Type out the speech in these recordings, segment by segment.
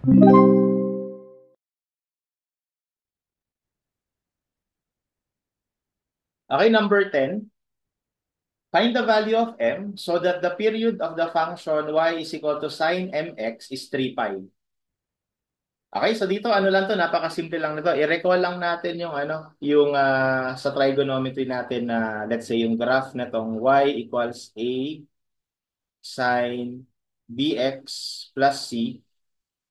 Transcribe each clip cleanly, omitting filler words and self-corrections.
Okay, number 10. Find the value of m so that the period of the function y is equal to sine mx is 3 pi. Okay, so dito ano lang to, napakasimple lang nito. I-recall lang natin yung yung sa trigonometry natin na let's say yung graph na tong y equals a sine bx plus c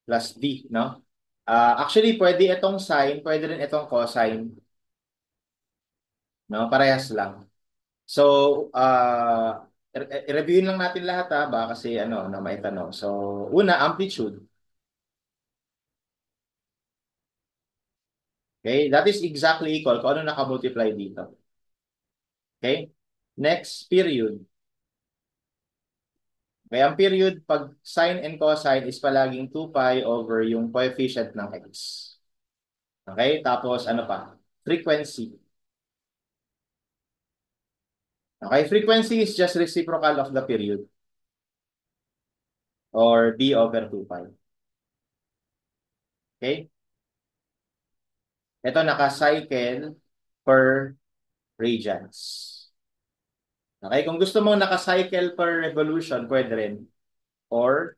plus d, no? Actually, pwede itong sine, pwede rin itong cosine, no? Parehas lang. So, i-reviewin lang natin lahat ha, baka kasi na may tanong. So, una, amplitude. Okay, that is exactly equal kung ano nakamultiply dito. Okay? Next, period. Okay, ang period, pag sine and cosine is palaging 2 pi over yung coefficient ng x. Okay? Tapos, ano pa? Frequency. Okay? Frequency is just reciprocal of the period or b over 2 pi. Okay? Ito, naka-cycle per radians. Okay? Kung gusto mo naka-cycle per revolution, pwede rin. Or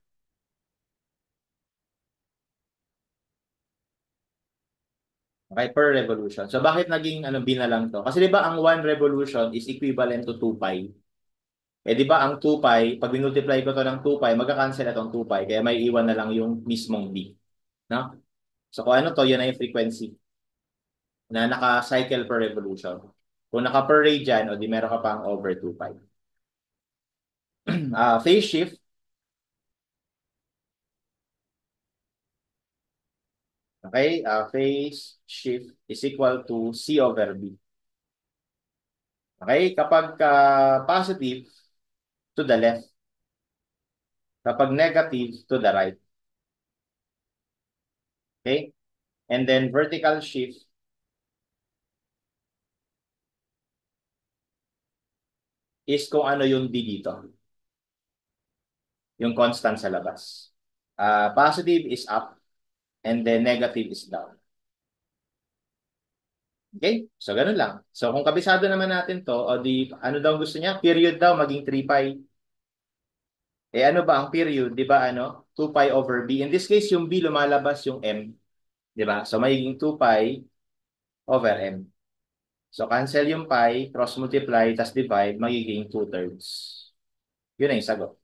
okay, per revolution. So bakit naging binalang to? Kasi 'di ba ang 1 revolution is equivalent to 2 pi. Eh 'di ba ang 2 pi, pag minultiply ko to ng 2 pi, magka-cancel itong 2 pi kaya may iwan na lang yung mismong b, no? So kung ano to, yan ay yung frequency na naka-cycle per revolution. Kung naka per radian, o di meron ka pang over 2 pi. Phase shift, okay? Phase shift is equal to c over b. Okay? Kapag positive, to the left. Kapag negative, to the right. Okay? And then vertical shift is kung ano yung D dito. Yung constant sa labas. Positive is up and then negative is down. Okay? So, ganun lang. So, kung kabisado naman natin to, o di, ano daw gusto niya? Period daw, maging 3 pi. Eh, ano ba ang period? Di ba, 2 pi over b. In this case, yung b lumalabas yung m. Di ba? So, magiging 2 pi over m. So, cancel yung pi, cross multiply, tas divide, magiging 2/3. Yun na yung sagot.